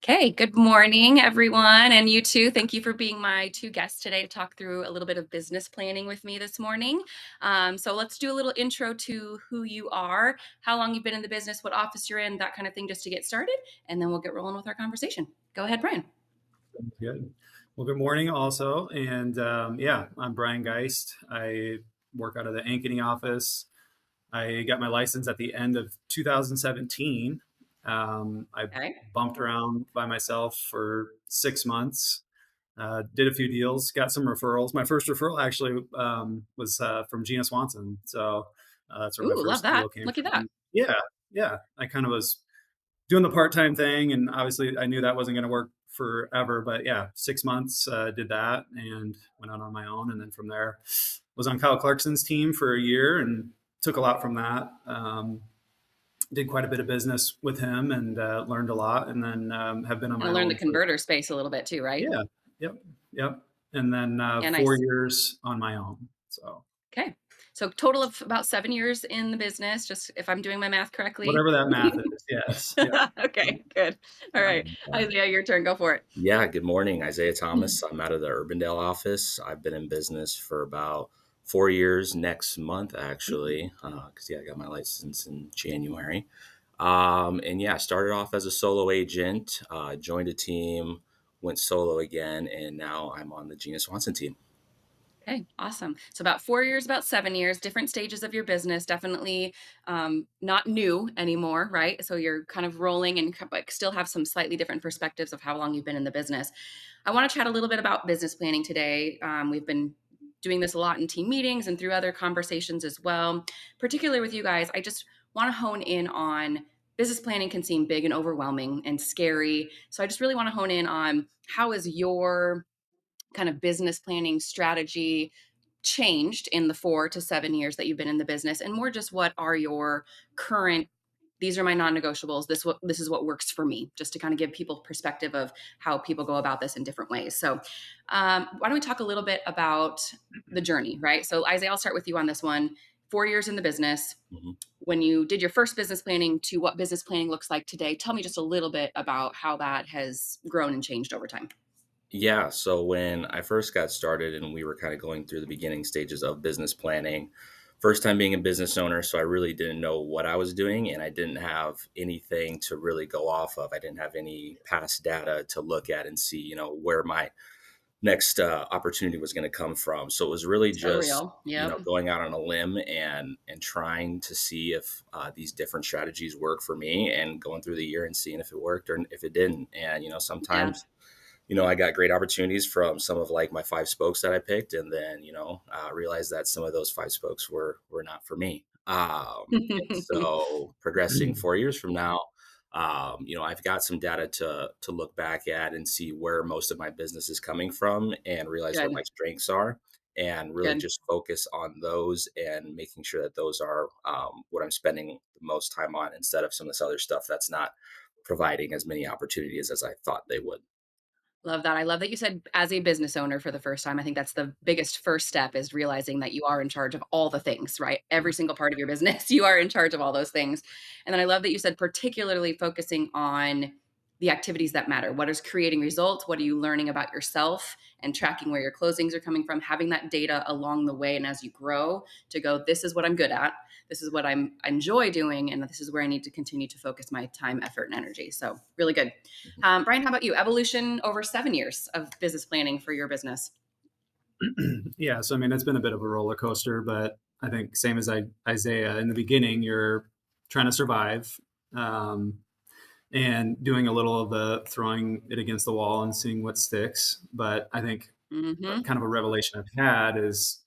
Okay, good morning, everyone. And you too. Thank you for being my two guests today to talk through a little bit of business planning with me this morning. So, let's do a little intro to who you are, how long you've been in the business, what office you're in, that kind of thing, just to get started. And then we'll get rolling with our conversation. Go ahead, Brian. Good. Well, good morning also. And I'm Brian Geist. I work out of the Ankeny office. I got my license at the end of 2017. I Okay. bumped around by myself for 6 months, did a few deals, got some referrals. My first referral actually was from Gina Swanson. So that's where my Ooh, love first that. deal came Look at that. from. Yeah, yeah. I kind of was doing the part-time thing, and obviously I knew that wasn't going to work forever, but yeah, 6 months, did that and went out on my own. And then from there was on Kyle Clarkson's team for a year and took a lot from that. Did quite a bit of business with him and learned a lot, and then have been on Kind my of learn the own for, converter space a little bit too, right? yeah, yep, yep. And then Yeah, 4 years on my own. So Okay. So, total of about 7 years in the business, just if I'm doing my math correctly. whatever that math is, yes, yeah. Okay, good. All right. Isaiah, your turn. Go for it. Yeah, good morning. Isaiah Thomas. I'm out of the Urbandale office. I've been in business for about 4 years next month, actually, because I got my license in January. And yeah, I started off as a solo agent, joined a team, went solo again, and now I'm on the Gina Swanson team. Okay, awesome. So about 4 years, about 7 years, different stages of your business, definitely not new anymore, right? So you're kind of rolling and like still have some slightly different perspectives of how long you've been in the business. I want to chat a little bit about business planning today. We've been doing this a lot in team meetings and through other conversations as well. Particularly with you guys, I just want to hone in on business planning can seem big and overwhelming and scary. So I just really want to hone in on how is your kind of business planning strategy changed in the 4 to 7 years that you've been in the business, and more just what are your current, these are my non-negotiables, this is what works for me, just to kind of give people perspective of how people go about this in different ways. So why don't we talk a little bit about the journey, right? So Isaiah, I'll start with you on this one. 4 years in the business, Mhm. when you did your first business planning to what business planning looks like today, tell me just a little bit about how that has grown and changed over time. Yeah, so when I first got started and we were kind of going through the beginning stages of business planning, first time being a business owner, so I really didn't know what I was doing and I didn't have anything to really go off of. I didn't have any past data to look at and see, where my next opportunity was going to come from. So it was really So just, real. Yep. going out on a limb and trying to see if these different strategies work for me and going through the year and seeing if it worked or if it didn't. And Yeah. sometimes I got great opportunities from some of like my five spokes that I picked, and then realized that some of those five spokes were not for me. And so progressing 4 years from now, I've got some data to look back at and see where most of my business is coming from, and realize what Good. my strengths are, and really Good. just focus on those and making sure that those are what I'm spending the most time on, instead of some of this other stuff that's not providing as many opportunities as I thought they would. Love that. I love that you said as a business owner for the first time. I think that's the biggest first step is realizing that you are in charge of all the things, right? Every single part of your business, you are in charge of all those things. And then I love that you said particularly focusing on the activities that matter. What is creating results? What are you learning about yourself and tracking where your closings are coming from? Having that data along the way and as you grow to go, this is what I'm good at. This is what I enjoy doing. And this is where I need to continue to focus my time, effort, and energy. So really good. Brian, how about you? Evolution over 7 years of business planning for your business. Yeah, so I mean, it's been a bit of a roller coaster, but I think same as Isaiah in the beginning, you're trying to survive, um, and doing a little of the throwing it against the wall and seeing what sticks. But I think Mm-hmm. kind of a revelation I've had is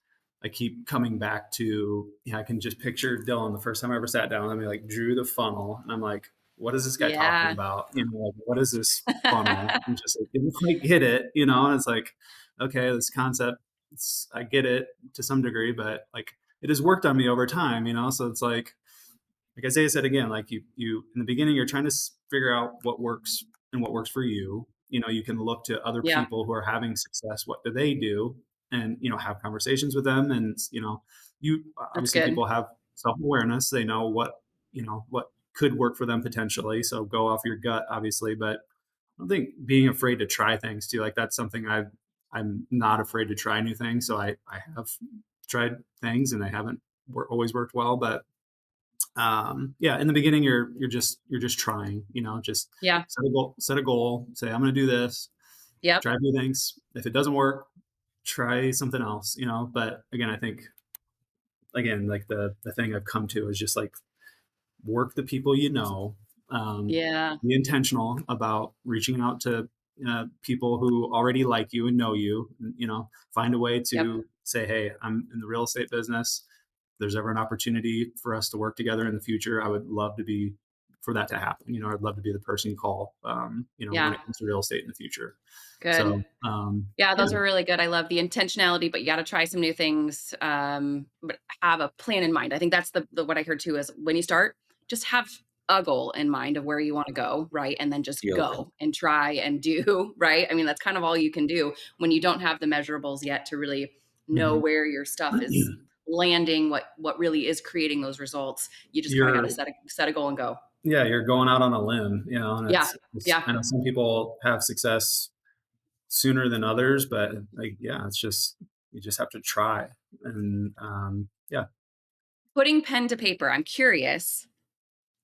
I keep coming back to, yeah, I can just picture Dylan the first time I ever sat down and we like drew the funnel, and I'm like, what is this guy talking Yeah. about? Like, what is this funnel? And just like didn't quite get it, and it's like, okay, this concept, I get it to some degree, but like it has worked on me over time, so it's like Isaiah said again, like you in the beginning, you're trying to figure out what works and what works for you. You can look to other Yeah. people who are having success. What do they do? And have conversations with them. And you That's obviously good. people have self awareness. They know what could work for them potentially. So go off your gut, obviously, but don't think being afraid to try things too, like that's something I'm not afraid to try new things. So I have tried things and I haven't always worked well, but yeah, in the beginning, you're just trying, just Yeah. set a goal, say, I'm going to do this, Yep. try new things. If it doesn't work, try something else, but again, I think, again, like the thing I've come to is just like work the people, Yeah. be intentional about reaching out to people who already like you and know you, find a way Yep. to say, hey, I'm in the real estate business. If there's ever an opportunity for us to work together in the future, I would love to be for that to happen. I'd love to be the person you call, when Yeah. it comes to real estate in the future. Good. So, Yeah, yeah. those are really good. I love the intentionality, but you got to try some new things. But have a plan in mind. I think that's the what I heard too is when you start, just have a goal in mind of where you want to go, right? And then just Be open. go and try and do, right? I mean, that's kind of all you can do when you don't have the measurables yet to really know Mhm. where your stuff is landing, what really is creating those results. You just kind of got to You're set a goal and go. Yeah, you're going out on a limb, and Yeah. I Yeah. know some people have success sooner than others, but like, yeah, it's just you just have to try. And yeah, Putting pen to paper. I'm curious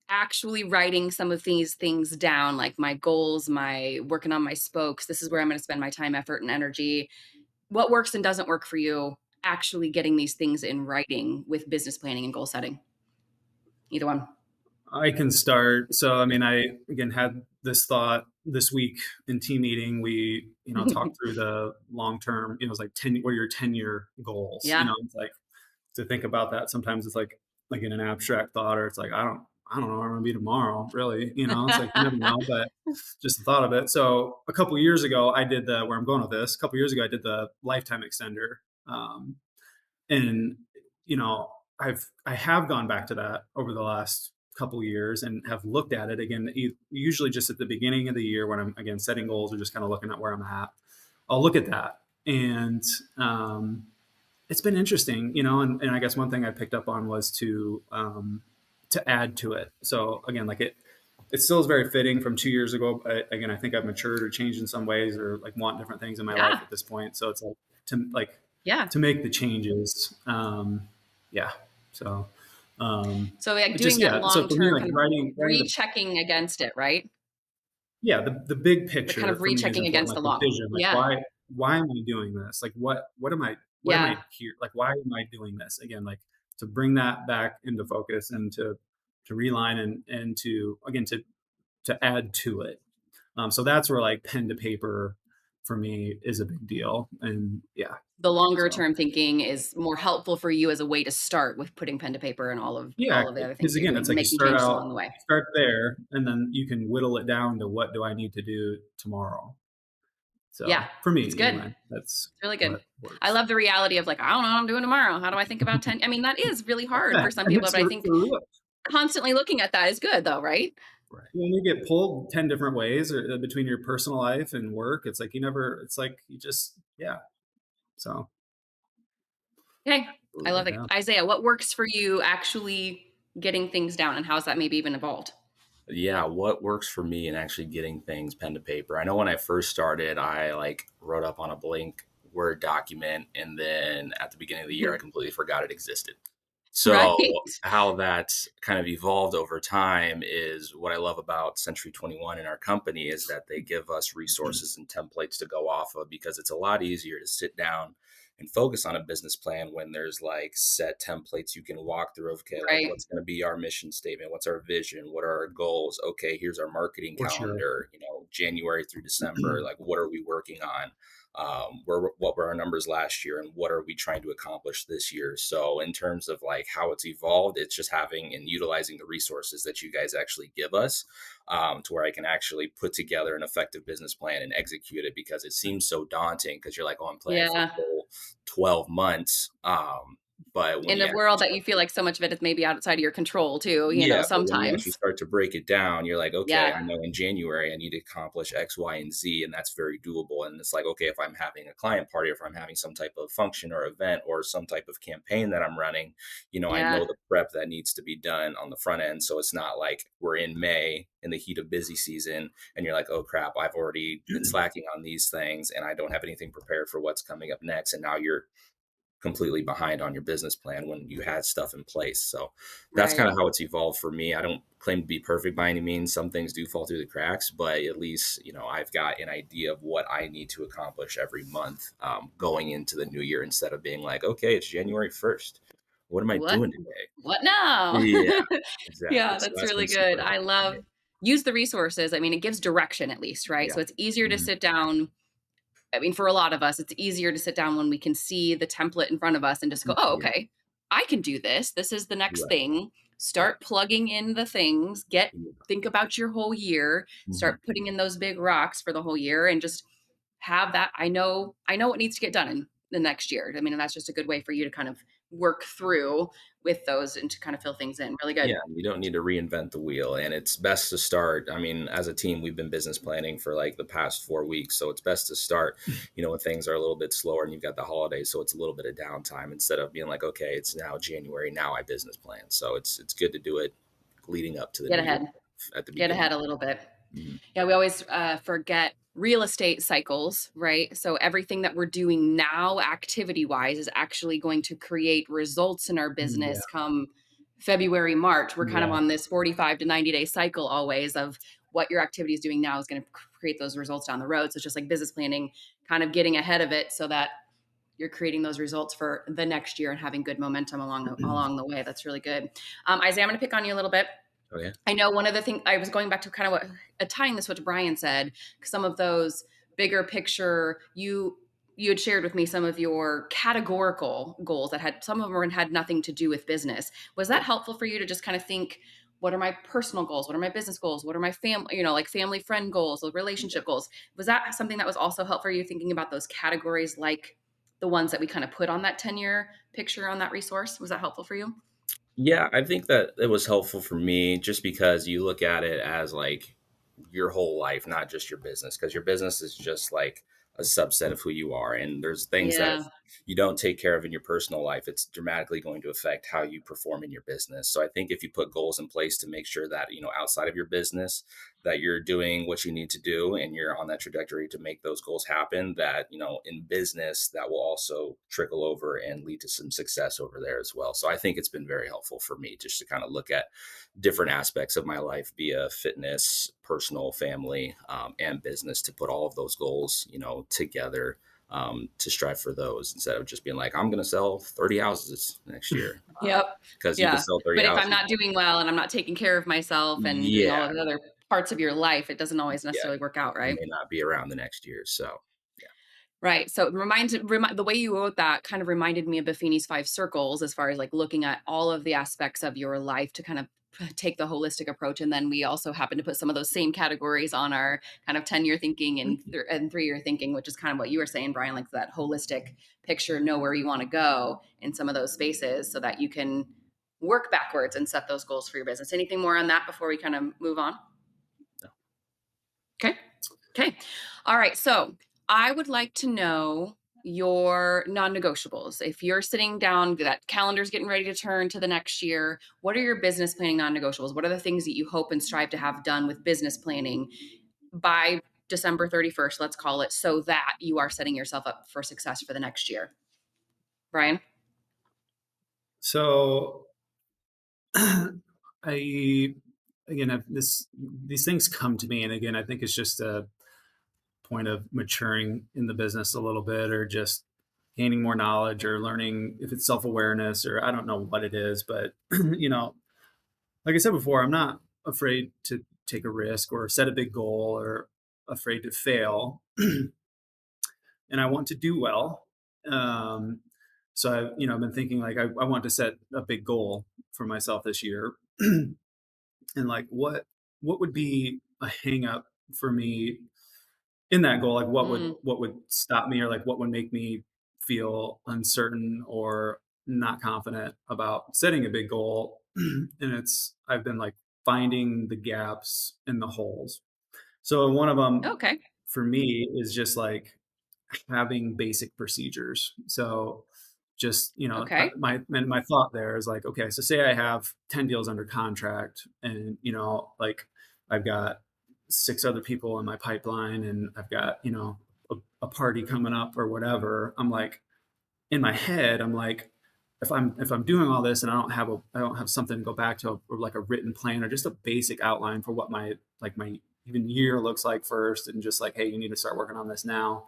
actually writing some of these things down, like my goals, my working on my spokes. This is where I'm going to spend my time, effort, and energy. What works and doesn't work for you, actually getting these things in writing with business planning and goal setting. Either one. I can start. So, I mean, I again had this thought this week in team meeting. We, talked through the long term, it's like 10, what are your 10-year goals? Yeah. It's like to think about that. Sometimes it's like in an abstract thought, or it's like, I don't know where I'm gonna be tomorrow, really. It's like you never know, but just the thought of it. So a couple years ago, I did where I'm going with this. A couple years ago, I did the lifetime extender. Um, and you know I have gone back to that over the last couple years and have looked at it again, usually just at the beginning of the year when I'm again setting goals or just kind of looking at where I'm at. I'll look at that, and it's been interesting, and I guess one thing I picked up on was to add to it. So again, like it still is very fitting from 2 years ago. But again, I think I've matured or changed in some ways, or like want different things in my life Yeah. at this point. So it's like Yeah. to make the changes. Yeah. So, So like it doing just, that yeah. So long for me, term like kind of writing rechecking against it, right? yeah, the big The kind picture of for me is rechecking important. against the Like the long. vision, like Yeah. why am I doing this? Like what am I Yeah. here? Like, why am I doing this again? Like to bring that back into focus and to realign and to, again, to add to it. So that's where like pen to paper for me is a big deal. And yeah, The longer so. term thinking is more helpful for you as a way to start with putting pen to paper and Yeah, all of the other things because that you're again, doing it's and like you making start changes out, along the way. start there, and then you can whittle it down to what do I need to do tomorrow. Yeah. So for me, It's good. anyway, that's It's really good. what I works. love the reality of like, I don't know what I'm doing tomorrow. How do I think about 10? I mean, that is really hard Yeah, for some and people, it's but I think for real. constantly looking at that is good though, right? Right. When you get pulled 10 different ways or, between your personal life and work, it's like you never. It's like you just, yeah. So Okay. I absolutely, love it. yeah. Isaiah, what works for you actually getting things down and how's that maybe even evolved? Yeah, what works for me in actually getting things pen to paper? I know when I first started, I like wrote up on a blank Word document, and then at the beginning of the year, I completely forgot it existed. Right? So how that's kind of evolved over time is what I love about Century 21 in our company is that they give us resources and templates to go off of because it's a lot easier to sit down and focus on a business plan when there's like set templates you can walk through of, okay, like Right. what's going to be our mission statement, what's our vision, what are our goals, okay, here's our marketing For sure. calendar, January through December, like what are we working on, what were our numbers last year and what are we trying to accomplish this year. So in terms of like how it's evolved, it's just having and utilizing the resources that you guys actually give us, to where I can actually put together an effective business plan and execute it, because it seems so daunting because you're like, oh, I'm planning for a Yeah. full 12 months. But when In you a world actually that start you feel like so much of it is maybe outside of your control too, yeah, but when you actually sometimes. start to break it down, you're like, okay, Yeah, I know in January I need to accomplish X, Y, and Z, and that's very doable. And it's like, okay, if I'm having a client party, or if I'm having some type of function or event or some type of campaign that I'm running, I know yeah, the prep that needs to be done on the front end. So it's not like we're in May in the heat of busy season and you're like, oh crap, I've already been slacking on these things and I don't have anything prepared for what's coming up next. And now you're completely behind on your business plan when you had stuff in place. So that's kind right. of how it's evolved for me. I don't claim to be perfect by any means. Some things do fall through the cracks, but at least, I've got an idea of what I need to accomplish every month going into the new year instead of being like, okay, it's January 1st. What am I What doing today? what now? Yeah, exactly. Yeah, So that's that's been really super good. I helpful for me. love use the resources. I mean, it gives direction at least, right? Yeah. So it's easier to Mhm. sit down. I mean, for a lot of us, it's easier to sit down when we can see the template in front of us and just go, "Oh, Yeah. okay. I can do this. This is the next Right. thing." Right. Start plugging in the things, Yeah. think about your whole year, Mhm. start putting in those big rocks for the whole year and just have that I know what needs to get done in the next year. I mean, and that's just a good way for you to kind of work through with those and to kind of fill things in. Really Yeah, good. you don't need to reinvent the wheel, and it's best to start. I mean, as a team, we've been business planning for like the past 4 weeks, so it's best to start, when things are a little bit slower and you've got the holidays, so it's a little bit of downtime instead of being like, okay, it's now January, now I business plan. So it's good to do it leading up to the Get new year ahead. at the Get beginning. ahead a little bit. Mhm. Yeah, we always forget real estate cycles, right? So everything that we're doing now, activity wise, is actually going to create results in our Yeah, business come February, March. We're kind of yeah. on this 45 to 90-day cycle always of what your activity is doing now is going to create those results down the road. So it's just like business planning, kind of getting ahead of it so that you're creating those results for the next year and having good momentum along the way. That's really good. Isaiah, I'm going to pick on you a little bit. Oh yeah, I know one of the things I was going back to kind of what tying this what Brian said, some of those bigger picture, you had shared with me some of your categorical goals that had some of them had nothing to do with business. Was that yeah. helpful for you to just kind of think, what are my personal goals? What are my business goals? What are my family, like family friend goals or relationship goals? Was that something that was also helpful for you thinking about those categories like the ones that we kind of put on that 10-year picture on that resource? Was that helpful for you? Yeah, I think that it was helpful for me just because you look at it as like your whole life, not just your business, because your business is just like a subset of who you are. And there's things that if Yeah. you don't take care of in your personal life, it's dramatically going to affect how you perform in your business. So I think if you put goals in place to make sure that, outside of your business, that you're doing what you need to do and you're on that trajectory to make those goals happen, that, in business, that will also trickle over and lead to some success over there as well. So I think it's been very helpful for me just to kind of look at different aspects of my life via fitness, personal, family, and business to put all of those goals, together to strive for those instead of just being like, I'm going to sell 30 houses next year. Yep. Because you can Yeah. sell 30 But if I'm houses. not doing well and I'm not taking care of myself and doing all Yeah. of the other parts of your life, it doesn't always Yeah. necessarily work out, You right? may not be around the next year. So, yeah. Right. So it the way you wrote that kind of reminded me of Buffini's five circles as far as like looking at all of the aspects of your life to kind of take the holistic approach. And then we also happen to put some of those same categories on our kind of 10-year thinking and 3-year thinking, which is kind of what you were saying, Brian, like that holistic picture, know where you want to go in some of those spaces so that you can work backwards and set those goals for your business. Anything more on that before we kind of move on? No. Okay. Okay. All right. So I would like to know your non-negotiables. If you're sitting down, that calendar's getting ready to turn to the next year, what are your business planning non-negotiables? What are the things that you hope and strive to have done with business planning by December 31st, let's call it, so that you are setting yourself up for success for the next year? Brian? So I again these things come to me, and again I think it's just a point of maturing in the business a little bit, or just gaining more knowledge, or learning if it's self-awareness, or I don't know what it is, but like I said before, I'm not afraid to take a risk or set a big goal, or afraid to fail, and I want to do well. Um, so I've been thinking like I want to set a big goal for myself this year, and like what would be a hang up for me in that goal? Like Mm, what would stop me, or like what would make me feel uncertain or not confident about setting a big goal. And I've been like finding the gaps and the holes. So one of them Okay. for me is just like having basic procedures. So just, Okay. my thought there is like, okay, so say I have 10 deals under contract and, like I've got six other people in my pipeline and I've got, a party coming up or whatever. I'm like, in my head, I'm like, if I'm doing all this and I don't have something to go back to or like a written plan or just a basic outline for what my even year looks like first, and just like, hey, you need to start working on this now,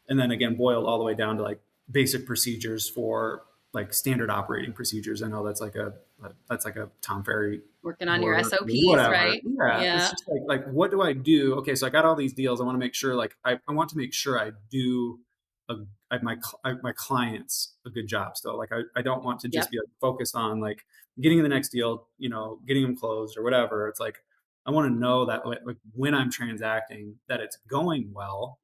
and then again boiled all the way down to like basic procedures for like standard operating procedures. I know that's like a Tom Ferry Working on your word or SOPs, whatever. right? Yeah, it's Yeah. just like what do I do? Okay, so I got all these deals. I want to make sure like I want to make sure I do a, my clients a good job still. Like I don't want to just Yep. be like focused on like getting the next deal, getting them closed or whatever. It's like I want to know that like when I'm transacting that it's going well,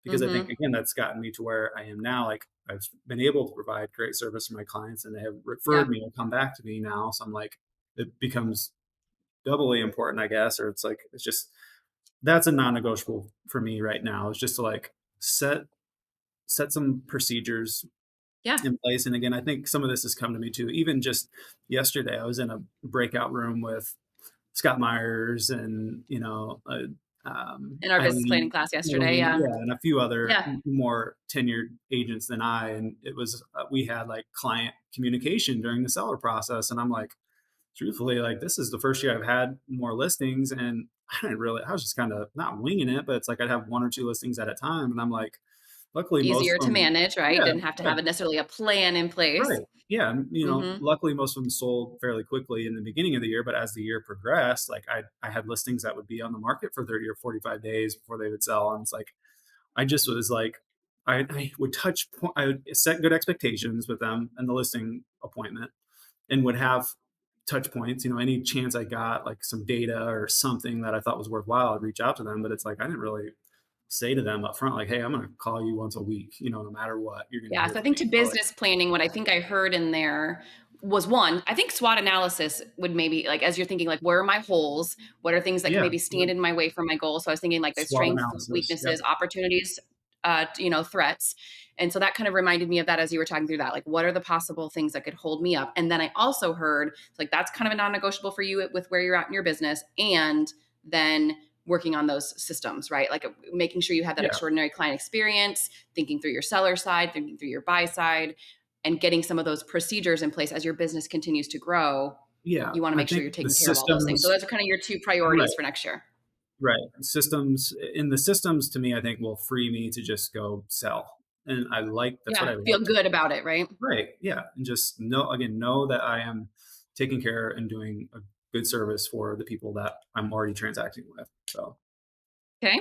because I think Mhm. again that's gotten me to where I am now. Like I've been able to provide great service for my clients, and they have referred Yep. me and come back to me now. So I'm like, it becomes doubly important, I guess, or it's like it's just that's a non-negotiable for me right now. Is just to like set some procedures Yeah. in place. And again, I think some of this has come to me too. Even just yesterday, I was in a breakout room with Scott Myers and In our business planning Eileen, class yesterday, yeah. yeah, and a few other Yeah. more tenured agents than I. And it was we had like client communication during the seller process, and I'm like, truthfully, like this is the first year I've had more listings, and I was just kind of not winging it, but it's like I'd have one or two listings at a time, and I'm like, luckily most Easier of to them, manage, right? yeah, Didn't have to yeah, have necessarily a plan in place. right. Yeah, and, Mhm. luckily most of them sold fairly quickly in the beginning of the year, but as the year progressed, like I had listings that would be on the market for 30 or 45 days before they would sell, and it's like I just was like I would I would set good expectations with them and the listing appointment, and would have touch points, any chance I got like some data or something that I thought was worthwhile, I'd reach out to them. But it's like I didn't really say to them up front, like, hey, I'm going to call you once a week, no matter what, you're going to Yeah, hear so I from think me. to So like, business planning, what I think I heard in there was one, I think SWOT analysis would maybe like as you're thinking like where are my holes? What are things that can yeah, maybe stand in my way for my goal? So I was thinking like the SWOT strengths, analysis. Yep. weaknesses, opportunities, threats. And so that kind of reminded me of that as you were talking through that. Like what are the possible things that could hold me up? And then I also heard like that's kind of a non-negotiable for you with where you're at in your business. And then working on those systems, right? Like making sure you have that Yeah. extraordinary client experience, thinking through your seller side, thinking through your buy side, and getting some of those procedures in place as your business continues to grow. Yeah. You want to I make sure think you're the taking care of all those things. So systems, those are kind of your two right. priorities for next year. Right. Systems in the systems to me, I think will free me to just go sell. And that's what Yeah, I feel like to good do. about it, right? Right. Yeah. And just know that I am taking care and doing a good service for the people that I'm already transacting with. So Okay,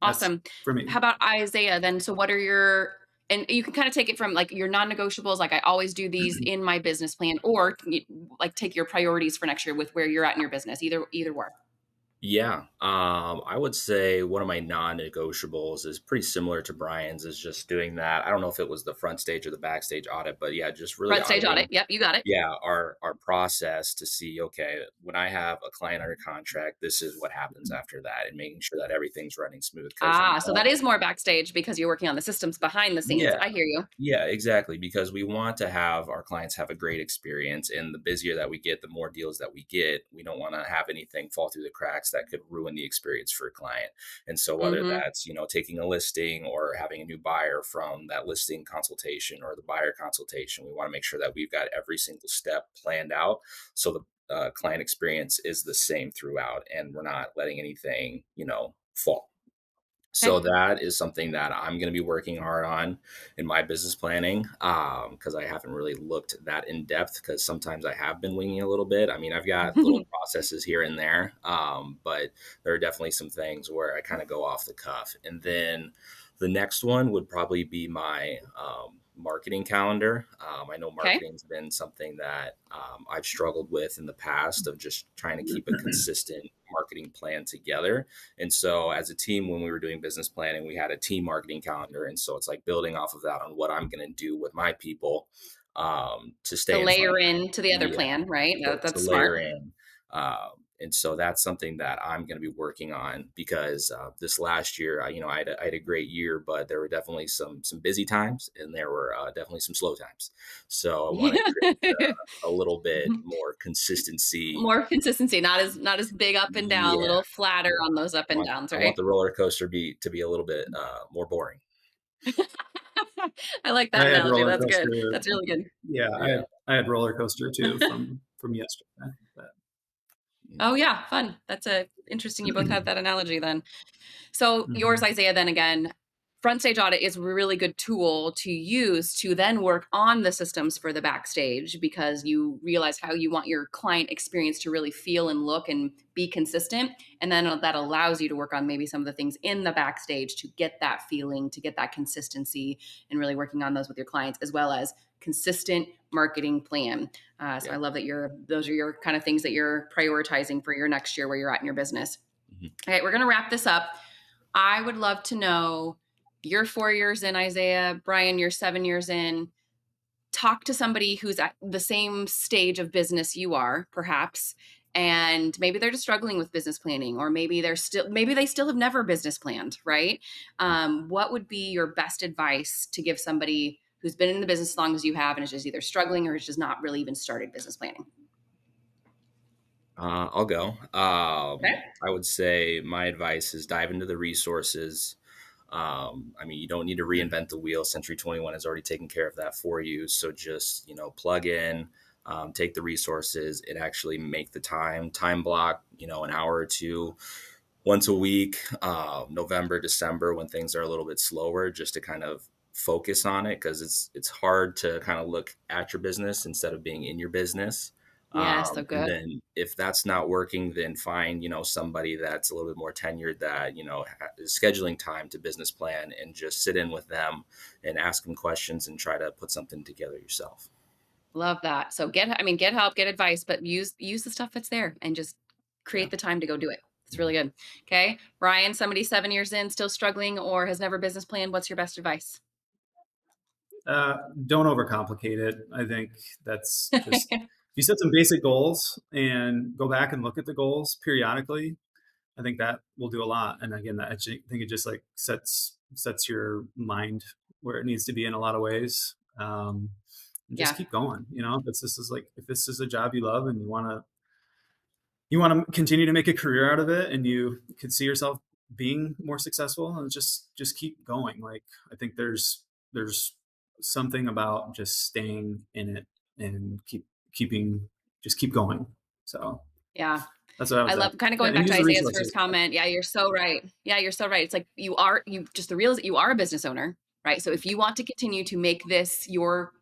that's awesome. for me. How about Isaiah then? So what are your and you can kind of take it from like your non-negotiables, like I always do these in my business plan, or like take your priorities for next year with where you're at in your business. Either or. Yeah, I would say one of my non-negotiables is pretty similar to Brian's. Is just doing that. I don't know if it was the front stage or the backstage audit, but yeah, just really Front stage audit. auditing. Yep, you got it. Yeah, our process to see, okay, when I have a client under contract, this is what happens after that, and making sure that everything's running smooth. Because we Ah, so that is more backstage because you're working on the systems behind the scenes. yeah. I hear you. Yeah, exactly. Because we want to have our clients have a great experience. And the busier that we get, the more deals that we get. We don't want to have anything fall through the cracks that could ruin the experience for a client. And so whether Mhm. that's, taking a listing or having a new buyer from that listing consultation or the buyer consultation, we want to make sure that we've got every single step planned out. So the client experience is the same throughout and we're not letting anything, fall. Okay. So that is something that I'm going to be working hard on in my business planning because I haven't really looked that in depth because sometimes I have been winging a little bit. I mean, I've got little processes here and there, but there are definitely some things where I kind of go off the cuff. And then the next one would probably be my marketing calendar. I know Okay. marketing's been something that I've struggled with in the past of just trying to keep a consistent marketing plan together. And so as a team, when we were doing business planning, we had a team marketing calendar. And so it's like building off of that on what I'm going to do with my people to To stay in front layer of them. in to the other Yeah, plan, right? to That's layer smart. in. And so that's something that I'm going to be working on because this last year, I had a great year, but there were definitely some busy times, and there were definitely some slow times. So I want to create a little bit more consistency. More consistency, not as big up and down, a Yeah, little flatter yeah. on those up and downs, I want right? the roller coaster to be a little bit more boring. I like I that had analogy. roller That's good. coaster. That's really good. Yeah, Yeah. I had roller coaster too from yesterday. But Oh yeah, fun. That's a interesting. You both had that analogy then. So yours, mhm. Isaiah, then again, front stage audit is a really good tool to use to then work on the systems for the backstage because you realize how you want your client experience to really feel and look and be consistent. And then that allows you to work on maybe some of the things in the backstage to get that feeling, to get that consistency, and really working on those with your clients, as well as consistent marketing plan. So Yeah. I love that those are your kind of things that you're prioritizing for your next year where you're at in your business. Mhm. All right, we're going to wrap this up. I would love to know, you're 4 years in, Isaiah. Brian, you're 7 years in. Talk to somebody who's at the same stage of business you are, perhaps, and maybe they're just struggling with business planning, or maybe they still have never business planned, right? What would be your best advice to give somebody who's been in the business as long as you have and is just either struggling or has just not really even started business planning? I'll go. Okay. I would say my advice is dive into the resources. I mean, you don't need to reinvent the wheel. Century 21 has already taken care of that for you. So just, plug in, take the resources and actually make the time block, an hour or two once a week, November, December, when things are a little bit slower, just to kind of focus on it because it's hard to kind of look at your business instead of being in your business. Yes, so And good. then if that's not working, then find somebody that's a little bit more tenured that is scheduling time to business plan and just sit in with them and ask them questions and try to put something together yourself. Love that. So get help, get advice, but use the stuff that's there and just Yeah. create the time to go do it. It's really good. Okay. Brian, somebody 7 years in, still struggling or has never business planned. What's your best advice? uh, don't overcomplicate it. I think that's just if you set some basic goals and go back and look at the goals periodically, I think that will do a lot. And again, think it just like sets your mind where it needs to be in a lot of ways. And just Yeah. keep going. If this is a job you love and you want to continue to make a career out of it, and you could see yourself being more successful, and just keep going. Like I think there's something about just staying in it and keeping just keep going. So Yeah. that's what I I was at. love kind of Yeah, going and back to use the Isaiah's resources. first comment. Yeah, you're so right. Yeah, you're so right. It's like you just the real is you are a business owner, right? So if you want to continue to make this your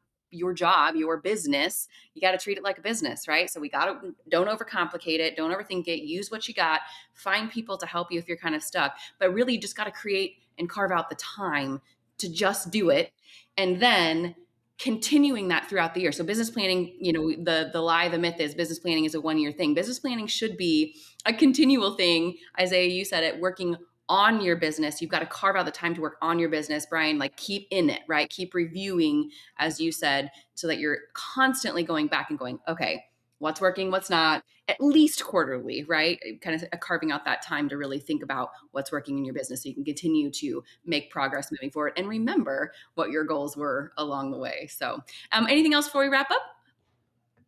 job, your business, you got to treat it like a business, right? So we got to don't overcomplicate it, don't overthink it, use what you got, find people to help you if you're kind of stuck, but really you just got to create and carve out the time to just do it. And then continuing that throughout the year. So business planning, the myth is business planning is a 1 year thing. Business planning should be a continual thing. Isaiah, you said it, working on your business. You've got to carve out the time to work on your business. Brian, like keep in it, right? Keep reviewing, as you said, so that you're constantly going back and going, okay, what's working, what's not, at least quarterly, right? Kind of carving out that time to really think about what's working in your business so you can continue to make progress moving forward and remember what your goals were along the way. So, anything else before we wrap up?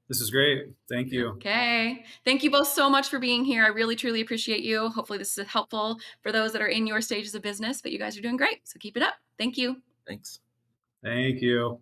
This is great. Thank you. Okay. Thank you both so much for being here. I really, truly appreciate you. Hopefully, this is helpful for those that are in your stages of business, but you guys are doing great. So keep it up. Thank you. Thanks. Thank you.